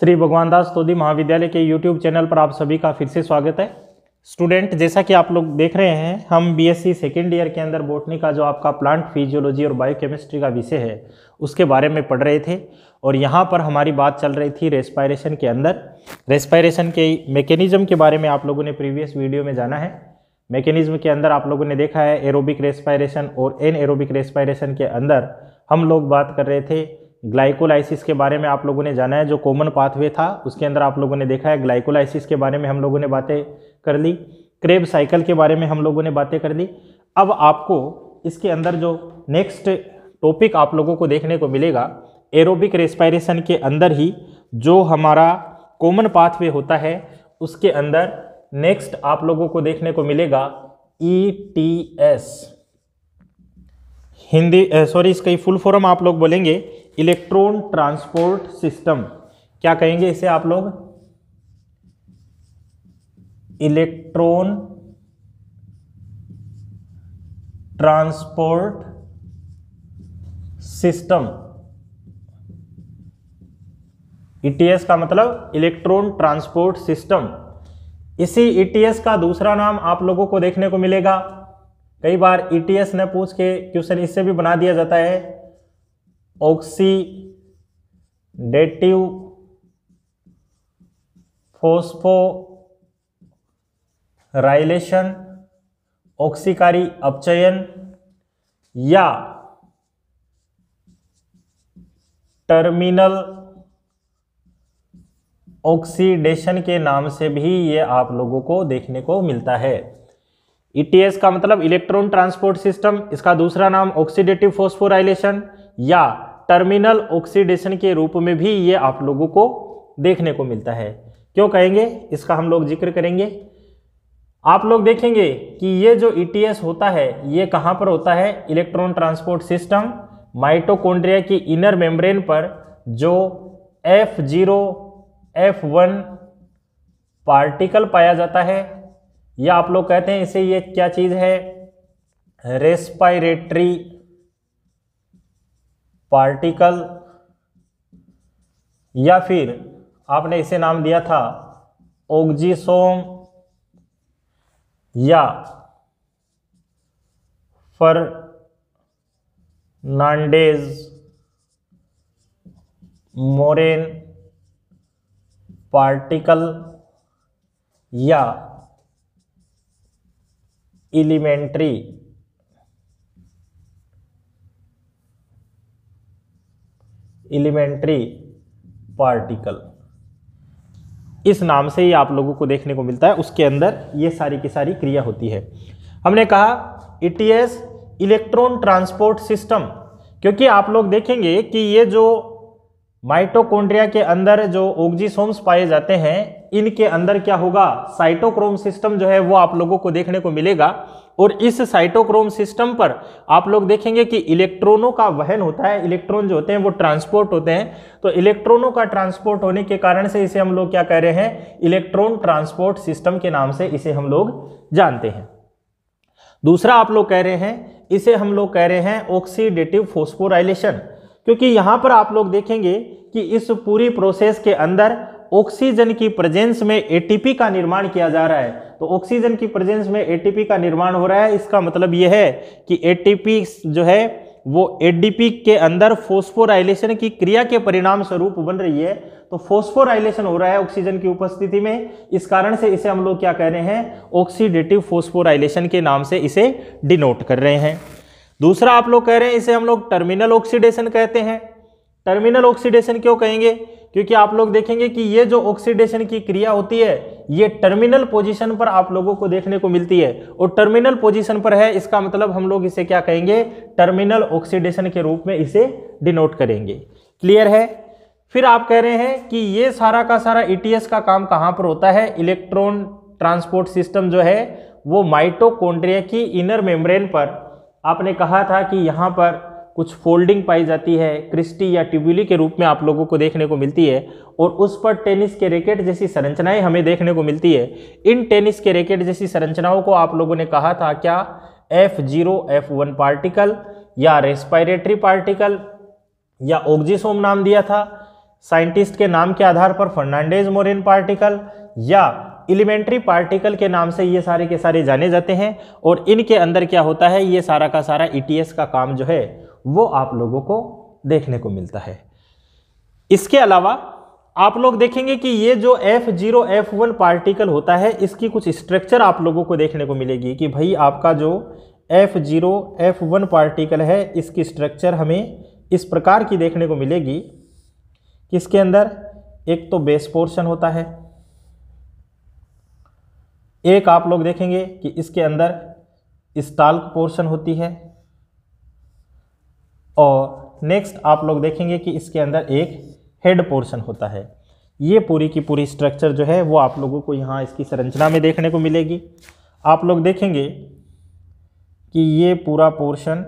श्री भगवान दास तोदी महाविद्यालय के YouTube चैनल पर आप सभी का फिर से स्वागत है। स्टूडेंट, जैसा कि आप लोग देख रहे हैं, हम बीएससी सेकेंड ईयर के अंदर बॉटनी का जो आपका प्लांट फिजियोलॉजी और बायोकेमिस्ट्री का विषय है उसके बारे में पढ़ रहे थे। और यहाँ पर हमारी बात चल रही थी रेस्पायरेशन के अंदर। रेस्पायरेशन के मैकेनिज्म के बारे में आप लोगों ने प्रीवियस वीडियो में जाना है। मैकेनिज्म के अंदर आप लोगों ने देखा है एरोबिक रेस्पायरेशन और एनएरोबिक रेस्पायरेशन के अंदर हम लोग बात कर रहे थे ग्लाइकोलाइसिस के बारे में। आप लोगों ने जाना है जो कॉमन पाथवे था उसके अंदर आप लोगों ने देखा है ग्लाइकोलाइसिस के बारे में हम लोगों ने बातें कर ली। क्रेब साइकिल के बारे में हम लोगों ने बातें कर ली। अब आपको इसके अंदर जो नेक्स्ट टॉपिक आप लोगों को देखने को मिलेगा, एरोबिक रेस्पायरेशन के अंदर ही जो हमारा कॉमन पाथवे होता है उसके अंदर नेक्स्ट आप लोगों को देखने को मिलेगा ETS। हिंदी इसका फुल फॉर्म आप लोग बोलेंगे इलेक्ट्रॉन ट्रांसपोर्ट सिस्टम। क्या कहेंगे इसे आप लोग? Electron transport system. ETS का मतलब इलेक्ट्रॉन ट्रांसपोर्ट सिस्टम। इसी ETS का दूसरा नाम आप लोगों को देखने को मिलेगा। कई बार ETS ने पूछ के क्वेश्चन इससे भी बना दिया जाता है, ऑक्सीडेटिव फॉस्फोराइलेशन, ऑक्सीकारी अपचयन या टर्मिनल ऑक्सीडेशन के नाम से भी ये आप लोगों को देखने को मिलता है। ETS का मतलब इलेक्ट्रॉन ट्रांसपोर्ट सिस्टम, इसका दूसरा नाम ऑक्सीडेटिव फॉस्फोराइलेशन या टर्मिनल ऑक्सीडेशन के रूप में भी ये आप लोगों को देखने को मिलता है। क्यों कहेंगे इसका हम लोग जिक्र करेंगे। आप लोग देखेंगे कि ये जो ETS होता है ये कहाँ पर होता है? इलेक्ट्रॉन ट्रांसपोर्ट सिस्टम माइटोकॉन्ड्रिया की इनर मेम्ब्रेन पर जो F0 F1 पार्टिकल पाया जाता है, या आप लोग कहते हैं इसे ये क्या चीज है? रेस्पायरेटरी पार्टिकल, या फिर आपने इसे नाम दिया था ऑक्जीसोम या फर्नांडेज मोरेन पार्टिकल या एलिमेंट्री पार्टिकल, इस नाम से ही आप लोगों को देखने को मिलता है। उसके अंदर ये सारी की सारी क्रिया होती है। हमने कहा ETS इलेक्ट्रॉन ट्रांसपोर्ट सिस्टम, क्योंकि आप लोग देखेंगे कि ये जो माइटोकॉन्ड्रिया के अंदर जो ऑक्जीसोम्स पाए जाते हैं इनके अंदर क्या होगा? साइटोक्रोम सिस्टम जो है वो आप लोगों को देखने को मिलेगा। और इस साइटोक्रोम सिस्टम पर आप लोग देखेंगे कि इलेक्ट्रॉनों का वहन होता है। इलेक्ट्रॉन जो होते हैं वो ट्रांसपोर्ट होते हैं। तो इलेक्ट्रॉनों का ट्रांसपोर्ट होने के कारण से इसे हम लोग क्या कह रहे हैं? इलेक्ट्रॉन ट्रांसपोर्ट सिस्टम के नाम से इसे हम लोग जानते हैं। दूसरा आप लोग कह रहे हैं, इसे हम लोग कह रहे हैं ऑक्सीडेटिव फॉस्फोराइलेशन, क्योंकि यहां पर आप लोग देखेंगे कि इस पूरी प्रोसेस के अंदर ऑक्सीजन की प्रेजेंस में ATP का निर्माण किया जा रहा है। तो ऑक्सीजन की प्रेजेंस में ATP का निर्माण हो रहा है, इसका मतलब यह है कि ATP जो है वो ADP के अंदर फॉस्फोराइलेशन की क्रिया के परिणाम स्वरूप बन रही है। तो फॉस्फोराइलेशन हो रहा है ऑक्सीजन की उपस्थिति में, इस कारण से इसे हम लोग क्या कह रहे हैं? ऑक्सीडेटिव फॉस्फोराइलेशन के नाम से इसे डिनोट कर रहे हैं। दूसरा आप लोग कह रहे हैं इसे हम लोग टर्मिनल ऑक्सीडेशन कहते हैं। टर्मिनल ऑक्सीडेशन क्यों कहेंगे? क्योंकि आप लोग देखेंगे कि ये जो ऑक्सीडेशन की क्रिया होती है ये टर्मिनल पोजीशन पर आप लोगों को देखने को मिलती है। और टर्मिनल पोजीशन पर है, इसका मतलब हम लोग इसे क्या कहेंगे? टर्मिनल ऑक्सीडेशन के रूप में इसे डिनोट करेंगे। क्लियर है? फिर आप कह रहे हैं कि ये सारा का सारा ETS का काम कहाँ पर होता है? इलेक्ट्रॉन ट्रांसपोर्ट सिस्टम जो है वो माइटोकॉन्ड्रिया की इनर मेम्ब्रेन पर, आपने कहा था कि यहाँ पर कुछ फोल्डिंग पाई जाती है, क्रिस्टी या ट्यूबुली के रूप में आप लोगों को देखने को मिलती है। और उस पर टेनिस के रैकेट जैसी संरचनाएं हमें देखने को मिलती है। इन टेनिस के रैकेट जैसी संरचनाओं को आप लोगों ने कहा था क्या? F0 F1 पार्टिकल या रेस्पायरेटरी पार्टिकल या ऑक्जीसोम नाम दिया था। साइंटिस्ट के नाम के आधार पर फर्नांडीज मोरिन पार्टिकल या एलिमेंट्री पार्टिकल के नाम से ये सारे के सारे जाने जाते हैं। और इनके अंदर क्या होता है, ये सारा का सारा ETS का काम जो है वो आप लोगों को देखने को मिलता है। इसके अलावा आप लोग देखेंगे कि ये जो F0 F1 पार्टिकल होता है इसकी कुछ स्ट्रक्चर आप लोगों को देखने को मिलेगी कि भाई आपका जो F0 F1 पार्टिकल है इसकी स्ट्रक्चर हमें इस प्रकार की देखने को मिलेगी कि इसके अंदर एक तो बेस पोर्शन होता है, एक आप लोग देखेंगे कि इसके अंदर स्टाल्क पोर्शन होती है, और नेक्स्ट आप लोग देखेंगे कि इसके अंदर एक हेड पोर्शन होता है। ये पूरी की पूरी स्ट्रक्चर जो है वो आप लोगों को यहाँ इसकी संरचना में देखने को मिलेगी। आप लोग देखेंगे कि ये पूरा पोर्शन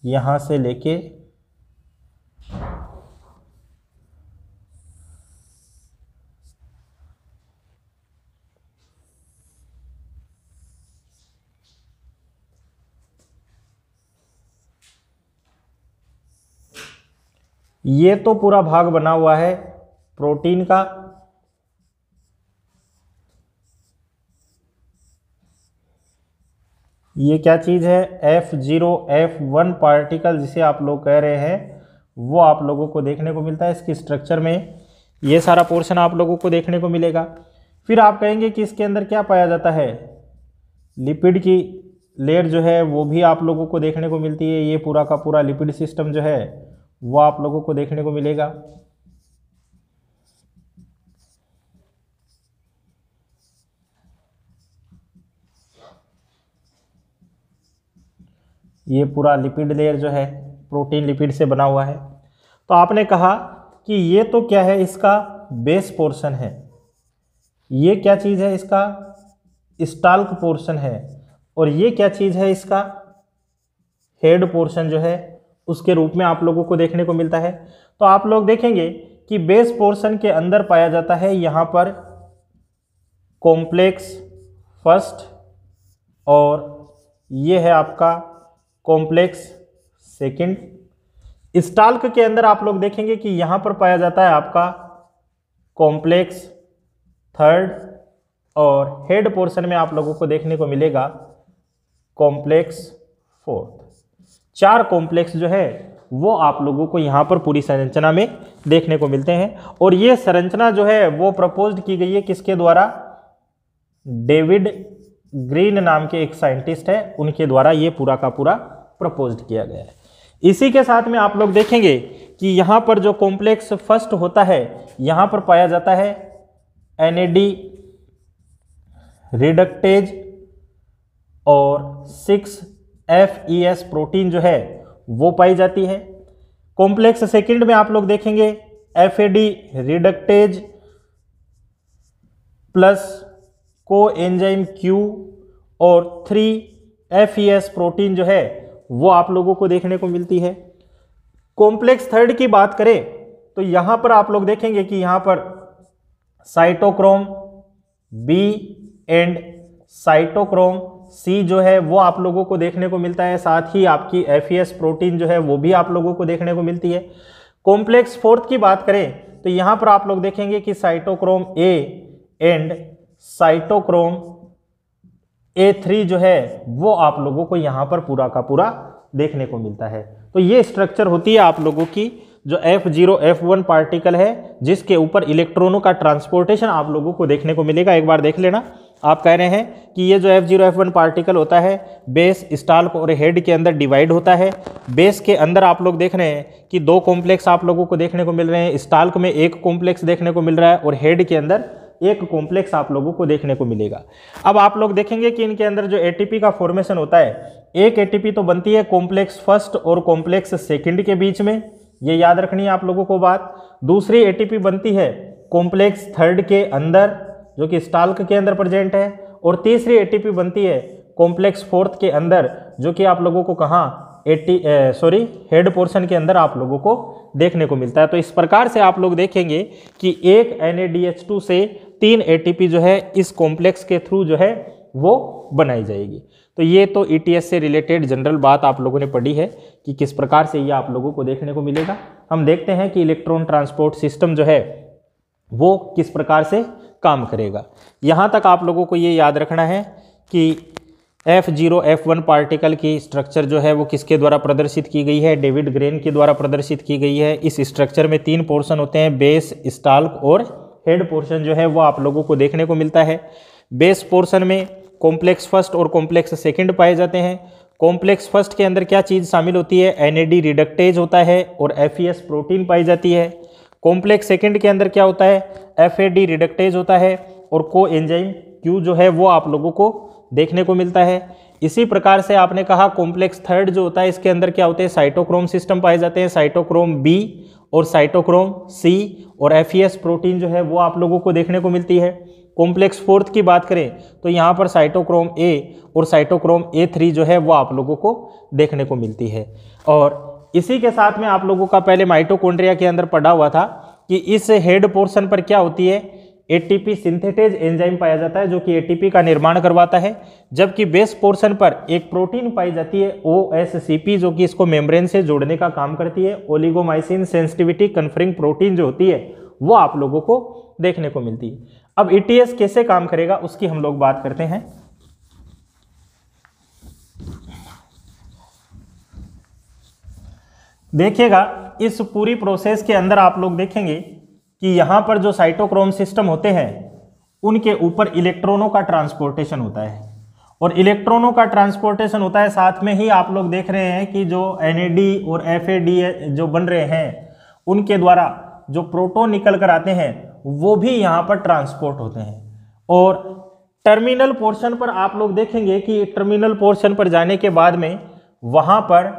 यहाँ से लेके ये तो पूरा भाग बना हुआ है प्रोटीन का, ये क्या चीज़ है, F0 F1 पार्टिकल जिसे आप लोग कह रहे हैं वो आप लोगों को देखने को मिलता है। इसकी स्ट्रक्चर में ये सारा पोर्शन आप लोगों को देखने को मिलेगा। फिर आप कहेंगे कि इसके अंदर क्या पाया जाता है, लिपिड की लेयर जो है वो भी आप लोगों को देखने को मिलती है। ये पूरा का पूरा लिपिड सिस्टम जो है वो आप लोगों को देखने को मिलेगा। ये पूरा लिपिड लेयर जो है प्रोटीन लिपिड से बना हुआ है। तो आपने कहा कि ये तो क्या है, इसका बेस पोर्शन है, ये क्या चीज़ है, इसका स्टाल्क पोर्शन है, और ये क्या चीज़ है, इसका हेड पोर्शन जो है उसके रूप में आप लोगों को देखने को मिलता है। तो आप लोग देखेंगे कि बेस पोर्शन के अंदर पाया जाता है यहाँ पर कॉम्प्लेक्स फर्स्ट, और ये है आपका कॉम्प्लेक्स सेकंड। स्टाल्क के अंदर आप लोग देखेंगे कि यहाँ पर पाया जाता है आपका कॉम्प्लेक्स थर्ड, और हेड पोर्शन में आप लोगों को देखने को मिलेगा कॉम्प्लेक्स फोर्थ। 4 कॉम्प्लेक्स जो है वो आप लोगों को यहाँ पर पूरी संरचना में देखने को मिलते हैं। और ये संरचना जो है वो प्रपोज्ड की गई है किसके द्वारा, डेविड ग्रीन नाम के एक साइंटिस्ट है, उनके द्वारा ये पूरा का पूरा प्रपोज्ड किया गया है। इसी के साथ में आप लोग देखेंगे कि यहाँ पर जो कॉम्प्लेक्स फर्स्ट होता है यहाँ पर पाया जाता है NAD रिडक्टेज, और 6FES प्रोटीन जो है वो पाई जाती है। कॉम्प्लेक्स सेकंड में आप लोग देखेंगे FAD reductase plus coenzyme Q और 3FES प्रोटीन जो है वो आप लोगों को देखने को मिलती है। कॉम्प्लेक्स थर्ड की बात करें तो यहाँ पर आप लोग देखेंगे कि यहाँ पर cytochrome B and cytochrome C जो है वो आप लोगों को देखने को मिलता है। साथ ही आपकी FES प्रोटीन जो है वो भी आप लोगों को देखने को मिलती है। कॉम्प्लेक्स फोर्थ की बात करें तो यहाँ पर आप लोग देखेंगे कि cytochrome A and cytochrome A3 जो है वो आप लोगों को यहाँ पर पूरा का पूरा देखने को मिलता है। तो ये स्ट्रक्चर होती है आप लोगों की जो F0 F1 पार्टिकल है जिसके ऊपर इलेक्ट्रॉनों का ट्रांसपोर्टेशन आप लोगों को देखने को मिलेगा। एक बार देख लेना। आप कह रहे हैं कि ये जो F0 F1 पार्टिकल होता है बेस, स्टाल्क और हेड के अंदर डिवाइड होता है। बेस के अंदर आप लोग देख रहे हैं कि 2 कॉम्प्लेक्स आप लोगों को देखने को मिल रहे हैं। स्टाल्क में 1 कॉम्प्लेक्स देखने को मिल रहा है और हेड के अंदर 1 कॉम्प्लेक्स आप लोगों को देखने को मिलेगा। अब आप लोग देखेंगे कि इनके अंदर जो ATP का फॉर्मेशन होता है, एक ATP तो बनती है कॉम्प्लेक्स फर्स्ट और कॉम्प्लेक्स सेकंड के बीच में, ये याद रखनी है आप लोगों को बात। दूसरी ATP बनती है कॉम्प्लेक्स थर्ड के अंदर जो कि स्टाल्क के अंदर प्रेजेंट है, और तीसरी ATP बनती है कॉम्प्लेक्स फोर्थ के अंदर जो कि आप लोगों को कहाँ हेड पोर्शन के अंदर आप लोगों को देखने को मिलता है। तो इस प्रकार से आप लोग देखेंगे कि एक NADH2 से 3 ATP जो है इस कॉम्प्लेक्स के थ्रू जो है वो बनाई जाएगी। तो ये तो ईटीएस से रिलेटेड जनरल बात आप लोगों ने पढ़ी है कि किस प्रकार से ये आप लोगों को देखने को मिलेगा। हम देखते हैं कि इलेक्ट्रॉन ट्रांसपोर्ट सिस्टम जो है वो किस प्रकार से काम करेगा। यहाँ तक आप लोगों को ये याद रखना है कि F0 F1 पार्टिकल की स्ट्रक्चर जो है वो किसके द्वारा प्रदर्शित की गई है, डेविड ग्रेन के द्वारा प्रदर्शित की गई है। इस स्ट्रक्चर में 3 पोर्शन होते हैं, बेस, स्टाल्क और हेड पोर्शन जो है वो आप लोगों को देखने को मिलता है। बेस पोर्शन में कॉम्प्लेक्स फर्स्ट और कॉम्प्लेक्स सेकंड पाए जाते हैं। कॉम्प्लेक्स फर्स्ट के अंदर क्या चीज़ शामिल होती है, NAD रिडक्टेज होता है और FES प्रोटीन पाई जाती है। कॉम्प्लेक्स सेकंड के अंदर क्या होता है, FAD रिडक्टेज होता है और को एंजाइम Q जो है वो आप लोगों को देखने को मिलता है। इसी प्रकार से आपने कहा कॉम्प्लेक्स थर्ड जो होता है इसके अंदर क्या होते हैं, साइटोक्रोम सिस्टम पाए जाते हैं, साइटोक्रोम B और साइटोक्रोम C और FES प्रोटीन जो है वो आप लोगों को देखने को मिलती है। कॉम्प्लेक्स फोर्थ की बात करें तो यहाँ पर साइटोक्रोम A और साइटोक्रोम A3 जो है वो आप लोगों को देखने को मिलती है। और इसी के साथ में आप लोगों का पहले माइटोकॉन्ड्रिया के अंदर पढ़ा हुआ था कि इस हेड पोर्शन पर क्या होती है, ATP सिंथेटेज एंजाइम पाया जाता है जो कि ATP का निर्माण करवाता है, जबकि बेस पोर्शन पर एक प्रोटीन पाई जाती है OSCP जो कि इसको मेम्ब्रेन से जोड़ने का काम करती है। ओलिगोमाइसिन सेंसिटिविटी कन्फरिंग प्रोटीन जो होती है वो आप लोगों को देखने को मिलती है। अब ETS कैसे काम करेगा उसकी हम लोग बात करते हैं। देखिएगा इस पूरी प्रोसेस के अंदर आप लोग देखेंगे कि यहाँ पर जो साइटोक्रोम सिस्टम होते हैं उनके ऊपर इलेक्ट्रॉनों का ट्रांसपोर्टेशन होता है और इलेक्ट्रॉनों का ट्रांसपोर्टेशन होता है। साथ में ही आप लोग देख रहे हैं कि जो NAD और FAD जो बन रहे हैं उनके द्वारा जो प्रोटॉन निकल कर आते हैं वो भी यहाँ पर ट्रांसपोर्ट होते हैं। और टर्मिनल पोर्शन पर आप लोग देखेंगे कि टर्मिनल पोर्शन पर जाने के बाद में वहाँ पर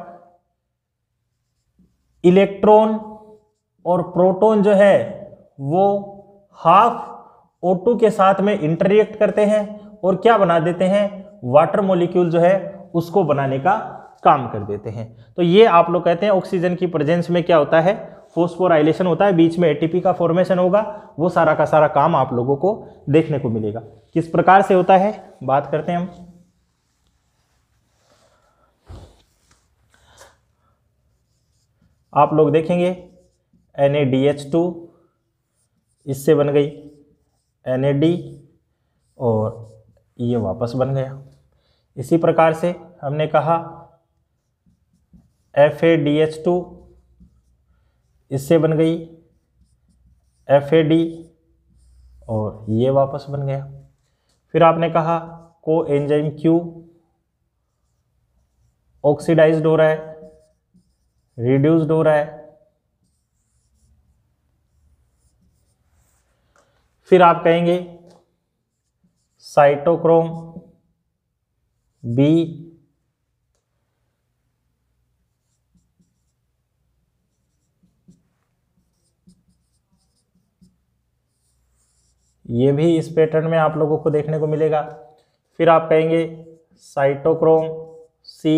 इलेक्ट्रॉन और प्रोटॉन जो है वो हाफ O2 के साथ में इंटरेक्ट करते हैं और क्या बना देते हैं, वाटर मॉलिक्यूल जो है उसको बनाने का काम कर देते हैं। तो ये आप लोग कहते हैं ऑक्सीजन की प्रेजेंस में क्या होता है, फोस्फोराइलेशन होता है, बीच में ATP का फॉर्मेशन होगा। वो सारा का सारा काम आप लोगों को देखने को मिलेगा। किस प्रकार से होता है बात करते हैं हम। आप लोग देखेंगे NaDH2 इससे बन गई NAD और ये वापस बन गया। इसी प्रकार से हमने कहा FADH2 इससे बन गई FAD और ये वापस बन गया। फिर आपने कहा को एंजाइम Q ऑक्सीडाइज्ड हो रहा है, रिड्यूस्ड हो रहा है। फिर आप कहेंगे साइटोक्रोम B ये भी इस पैटर्न में आप लोगों को देखने को मिलेगा। फिर आप कहेंगे साइटोक्रोम C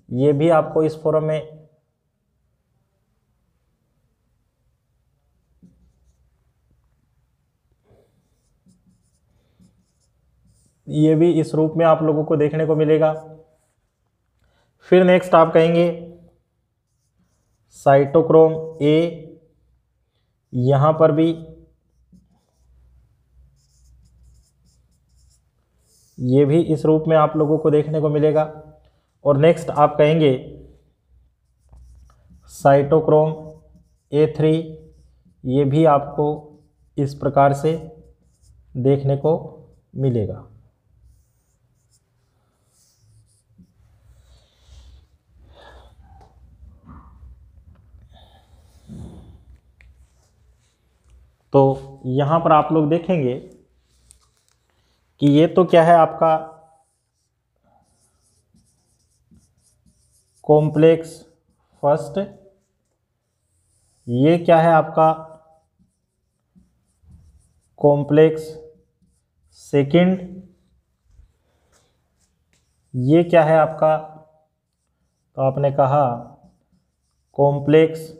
ये भी आपको इस फॉर्म में ये भी इस रूप में आप लोगों को देखने को मिलेगा। फिर नेक्स्ट आप कहेंगे साइटोक्रोम A यहां पर भी ये भी इस रूप में आप लोगों को देखने को मिलेगा। और नेक्स्ट आप कहेंगे साइटोक्रोम A3 ये भी आपको इस प्रकार से देखने को मिलेगा। तो यहाँ पर आप लोग देखेंगे कि ये तो क्या है आपका कॉम्प्लेक्स फर्स्ट, ये क्या है आपका कॉम्प्लेक्स सेकंड, ये क्या है आपका, तो आपने कहा कॉम्प्लेक्स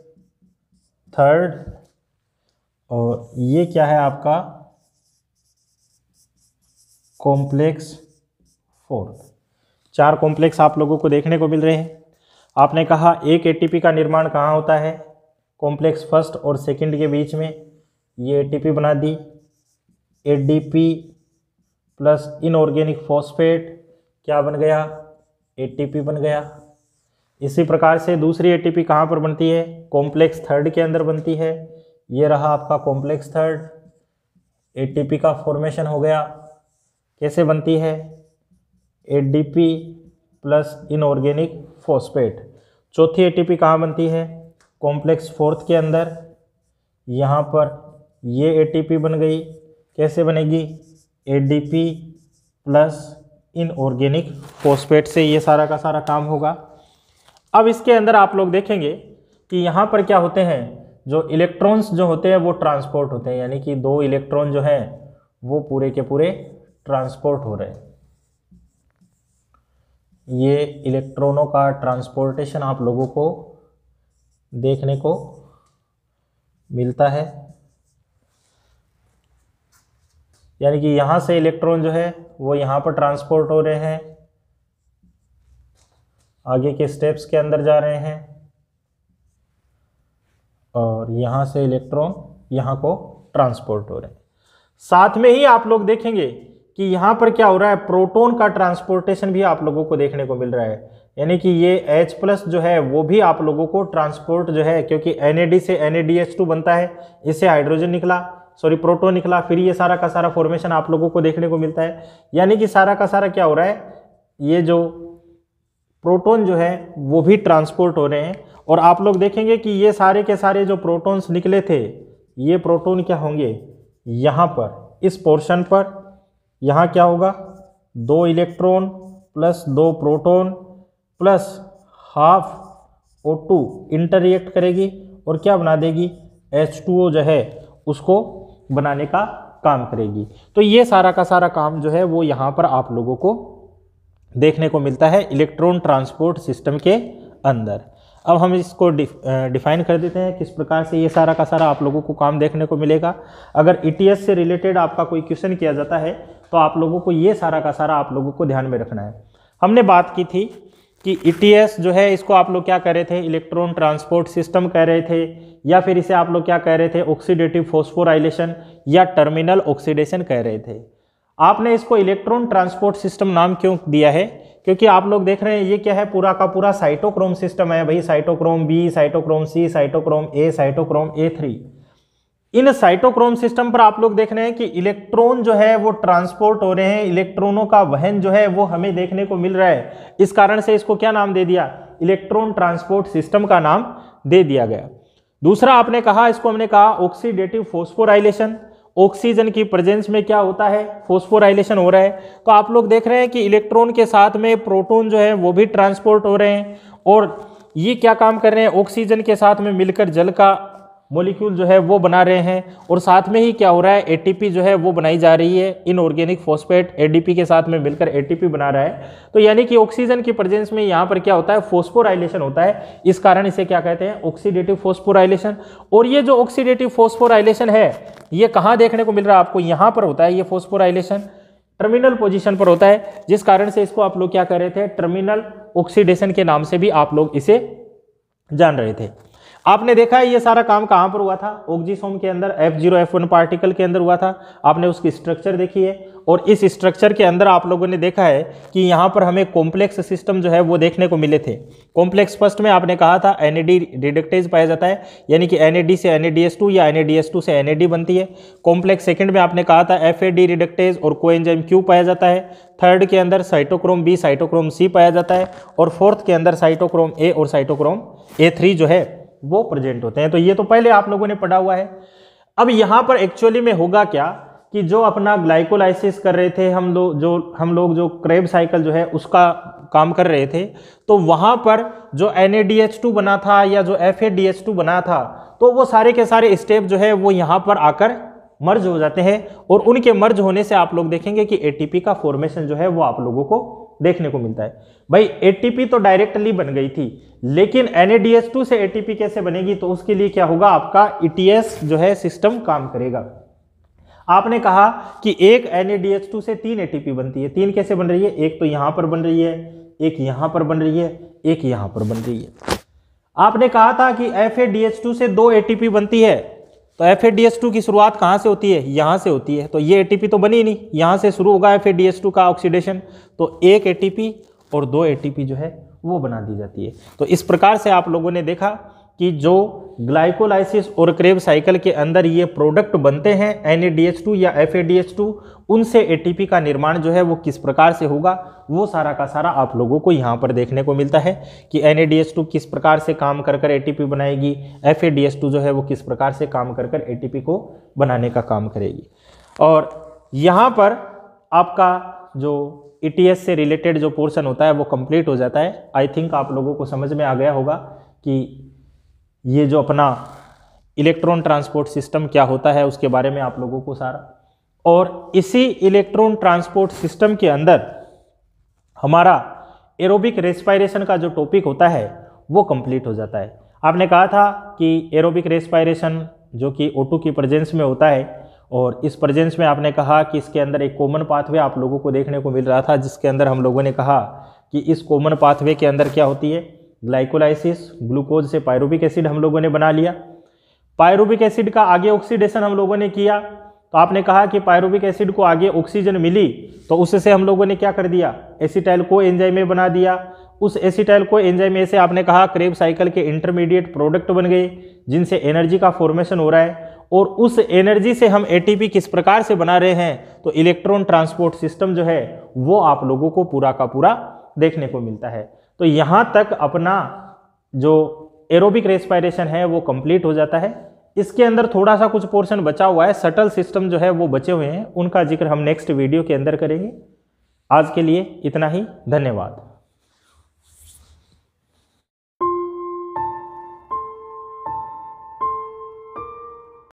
थर्ड, और ये क्या है आपका कॉम्प्लेक्स फोर्थ। 4 कॉम्प्लेक्स आप लोगों को देखने को मिल रहे हैं। आपने कहा एक एटीपी का निर्माण कहाँ होता है, कॉम्प्लेक्स फर्स्ट और सेकंड के बीच में। ये एटीपी बना दी, एडीपी प्लस इनऑर्गेनिक फॉस्फेट क्या बन गया, एटीपी बन गया। इसी प्रकार से दूसरी एटीपी कहाँ पर बनती है, कॉम्प्लेक्स थर्ड के अंदर बनती है। ये रहा आपका कॉम्प्लेक्स थर्ड, एटीपी का फॉर्मेशन हो गया। कैसे बनती है, एडीपी प्लस इनऑर्गेनिक फॉस्फेट। चौथी एटीपी कहाँ बनती है, कॉम्प्लेक्स फोर्थ के अंदर। यहाँ पर ये एटीपी बन गई। कैसे बनेगी, एडीपी प्लस इनऑर्गेनिक फॉस्फेट से ये सारा का सारा काम होगा। अब इसके अंदर आप लोग देखेंगे कि यहाँ पर क्या होते हैं, जो इलेक्ट्रॉन्स जो होते हैं वो ट्रांसपोर्ट होते हैं, यानी कि 2 इलेक्ट्रॉन जो हैं वो पूरे के पूरे ट्रांसपोर्ट हो रहे हैं। ये इलेक्ट्रॉनों का ट्रांसपोर्टेशन आप लोगों को देखने को मिलता है, यानी कि यहाँ से इलेक्ट्रॉन जो है वो यहाँ पर ट्रांसपोर्ट हो रहे हैं, आगे के स्टेप्स के अंदर जा रहे हैं, और यहाँ से इलेक्ट्रॉन यहाँ को ट्रांसपोर्ट हो रहे हैं। साथ में ही आप लोग देखेंगे कि यहाँ पर क्या हो रहा है, प्रोटॉन का ट्रांसपोर्टेशन भी आप लोगों को देखने को मिल रहा है, यानी कि ये H+ जो है वो भी आप लोगों को ट्रांसपोर्ट जो है, क्योंकि NAD से NADH2 बनता है, इससे हाइड्रोजन निकला, सॉरी प्रोटॉन निकला, फिर ये सारा का सारा फॉर्मेशन आप लोगों को देखने को मिलता है। यानी कि सारा का सारा क्या हो रहा है, ये जो प्रोटॉन जो है वो भी ट्रांसपोर्ट हो रहे हैं। और आप लोग देखेंगे कि ये सारे के सारे जो प्रोटॉन्स निकले थे, ये प्रोटॉन क्या होंगे, यहाँ पर इस पोर्शन पर यहाँ क्या होगा, 2 electron plus 2 proton plus half O2 इंटररिएक्ट करेगी और क्या बना देगी, H2O जो है उसको बनाने का काम करेगी। तो ये सारा का सारा काम जो है वो यहाँ पर आप लोगों को देखने को मिलता है इलेक्ट्रॉन ट्रांसपोर्ट सिस्टम के अंदर। अब हम इसको डिफाइन कर देते हैं किस प्रकार से ये सारा का सारा आप लोगों को काम देखने को मिलेगा। अगर ETS से रिलेटेड आपका कोई क्वेश्चन किया जाता है तो आप लोगों को ये सारा का सारा आप लोगों को ध्यान में रखना है। हमने बात की थी कि ETS जो है इसको आप लोग क्या कह रहे थे, इलेक्ट्रॉन ट्रांसपोर्ट सिस्टम कह रहे थे, या फिर इसे आप लोग क्या कह रहे थे, ऑक्सीडेटिव फॉस्फोराइलेशन या टर्मिनल ऑक्सीडेशन कह रहे थे। आपने इसको इलेक्ट्रॉन ट्रांसपोर्ट सिस्टम नाम क्यों दिया है, क्योंकि आप लोग देख रहे हैं ये क्या है, पूरा का पूरा साइटोक्रोम सिस्टम है भाई, cytochrome B, cytochrome C, cytochrome A, cytochrome A3। In cytochrome system पर आप लोग देख रहे हैं कि इलेक्ट्रॉन जो है वो ट्रांसपोर्ट हो रहे हैं, इलेक्ट्रॉनों का वहन जो है वो हमें देखने को मिल रहा है। इस कारण से इसको क्या नाम दे दिया, इलेक्ट्रॉन ट्रांसपोर्ट सिस्टम का नाम दे दिया गया। दूसरा आपने कहा, इसको हमने कहा ऑक्सीडेटिव फॉस्फोराइलेशन। ऑक्सीजन की प्रेजेंस में क्या होता है, फॉस्फोराइलेशन हो रहा है। तो आप लोग देख रहे हैं कि इलेक्ट्रॉन के साथ में प्रोटॉन जो है वो भी ट्रांसपोर्ट हो रहे हैं, और ये क्या काम कर रहे हैं, ऑक्सीजन के साथ में मिलकर जल का मॉलिक्यूल जो है वो बना रहे हैं, और साथ में ही क्या हो रहा है, एटीपी जो है वो बनाई जा रही है। इनऑर्गेनिक फॉस्फेट एडीपी के साथ में मिलकर एटीपी बना रहा है। तो यानी कि ऑक्सीजन की प्रेजेंस में यहाँ पर क्या होता है, फॉस्फोराइलेशन होता है। इस कारण इसे क्या कहते हैं, ऑक्सीडेटिव फॉस्फोराइलेशन। और ये जो ऑक्सीडेटिव फॉस्फोराइलेशन है ये कहाँ देखने को मिल रहा है आपको, यहाँ पर होता है। ये फॉस्फोराइलेशन टर्मिनल पोजीशन पर होता है, जिस कारण से इसको आप लोग क्या कह रहे थे, टर्मिनल ऑक्सीडेशन के नाम से भी आप लोग इसे जान रहे थे। आपने देखा है ये सारा काम कहाँ पर हुआ था, ऑक्सीसोम के अंदर F0F1 पार्टिकल के अंदर हुआ था। आपने उसकी स्ट्रक्चर देखी है, और इस स्ट्रक्चर के अंदर आप लोगों ने देखा है कि यहाँ पर हमें कॉम्प्लेक्स सिस्टम जो है वो देखने को मिले थे। कॉम्प्लेक्स फर्स्ट में आपने कहा था NAD रिडक्टेज पाया जाता है, यानी कि NAD से NADH2 या NADH2 से NAD बनती है। कॉम्प्लेक्स सेकंड में आपने कहा था FAD रिडक्टेज और कोएंजाइम Q पाया जाता है। थर्ड के अंदर साइटोक्रोम B, साइटोक्रोम C पाया जाता है, और फोर्थ के अंदर साइटोक्रोम A और साइटोक्रोम A3 जो है वो प्रेजेंट होते हैं। तो ये तो पहले आप लोगों ने पढ़ा हुआ है। अब यहाँ पर एक्चुअली में होगा क्या कि जो अपना ग्लाइकोलाइसिस कर रहे थे हम लोग जो क्रेब साइकिल जो है उसका काम कर रहे थे, तो वहाँ पर जो NADH2 बना था या जो FADH2 बना था, तो वो सारे के सारे स्टेप जो है वो यहाँ पर आकर मर्ज हो जाते हैं, और उनके मर्ज होने से आप लोग देखेंगे कि एटीपी का फॉर्मेशन जो है वो आप लोगों को देखने को मिलता है। भाई एटीपी तो डायरेक्टली बन गई थी, लेकिन NADH2 से एटीपी कैसे बनेगी, तो उसके लिए क्या होगा, आपका ETS जो है सिस्टम काम करेगा। आपने कहा कि एक NADH2 से 3 ATP बनती है। 3 कैसे बन रही है? एक तो यहां पर बन रही है, एक यहां पर बन रही है, एक यहां पर बन रही है। आपने कहा था कि FADH2 से 2 ATP बनती है, तो FADH2 की शुरुआत कहां से होती है? यहां से होती है। तो ये ATP तो बनी नहीं, यहां से शुरू होगा FADH2 का ऑक्सीडेशन, तो 1 ATP और 2 ATP जो है वो बना दी जाती है। तो इस प्रकार से आप लोगों ने देखा कि जो ग्लाइकोलाइसिस और क्रेब साइकिल के अंदर ये प्रोडक्ट बनते हैं NADH2 या FADH2, उनसे ATP का निर्माण जो है वो किस प्रकार से होगा, वो सारा का सारा आप लोगों को यहाँ पर देखने को मिलता है कि NADH2 किस प्रकार से काम कर कर ATP बनाएगी, FADH2 जो है वो किस प्रकार से काम कर कर ATP को बनाने का काम करेगी। और यहाँ पर आपका जो ETS से रिलेटेड जो पोर्शन होता है वो कंप्लीट हो जाता है। आई थिंक आप लोगों को समझ में आ गया होगा कि ये जो अपना इलेक्ट्रॉन ट्रांसपोर्ट सिस्टम क्या होता है उसके बारे में आप लोगों को सारा, और इसी इलेक्ट्रॉन ट्रांसपोर्ट सिस्टम के अंदर हमारा एरोबिक रेस्पिरेशन का जो टॉपिक होता है वो कंप्लीट हो जाता है। आपने कहा था कि एरोबिक रेस्पिरेशन जो कि O2 की प्रेजेंस में होता है, और इस प्रेजेंस में आपने कहा कि इसके अंदर एक कॉमन पाथवे आप लोगों को देखने को मिल रहा था, जिसके अंदर हम लोगों ने कहा कि इस कॉमन पाथवे के अंदर क्या होती है, ग्लाइकोलाइसिस, ग्लूकोज से पायरुविक एसिड हम लोगों ने बना लिया। पायरुविक एसिड का आगे ऑक्सीडेशन हम लोगों ने किया, तो आपने कहा कि पायरुविक एसिड को आगे ऑक्सीजन मिली तो उससे हम लोगों ने क्या कर दिया, एसिटाइल को एंजाइम में बना दिया। उस एसिटाइल को एंजाइम में से आपने कहा क्रेब साइकिल के इंटरमीडिएट प्रोडक्ट बन गए जिनसे एनर्जी का फॉर्मेशन हो रहा है, और उस एनर्जी से हम ATP किस प्रकार से बना रहे हैं, तो इलेक्ट्रॉन ट्रांसपोर्ट सिस्टम जो है वो आप लोगों को पूरा का पूरा देखने को मिलता है। तो यहाँ तक अपना जो एरोबिक रेस्पिरेशन है वो कंप्लीट हो जाता है। इसके अंदर थोड़ा सा कुछ पोर्शन बचा हुआ है, सटल सिस्टम जो है वो बचे हुए हैं, उनका जिक्र हम नेक्स्ट वीडियो के अंदर करेंगे। आज के लिए इतना ही, धन्यवाद।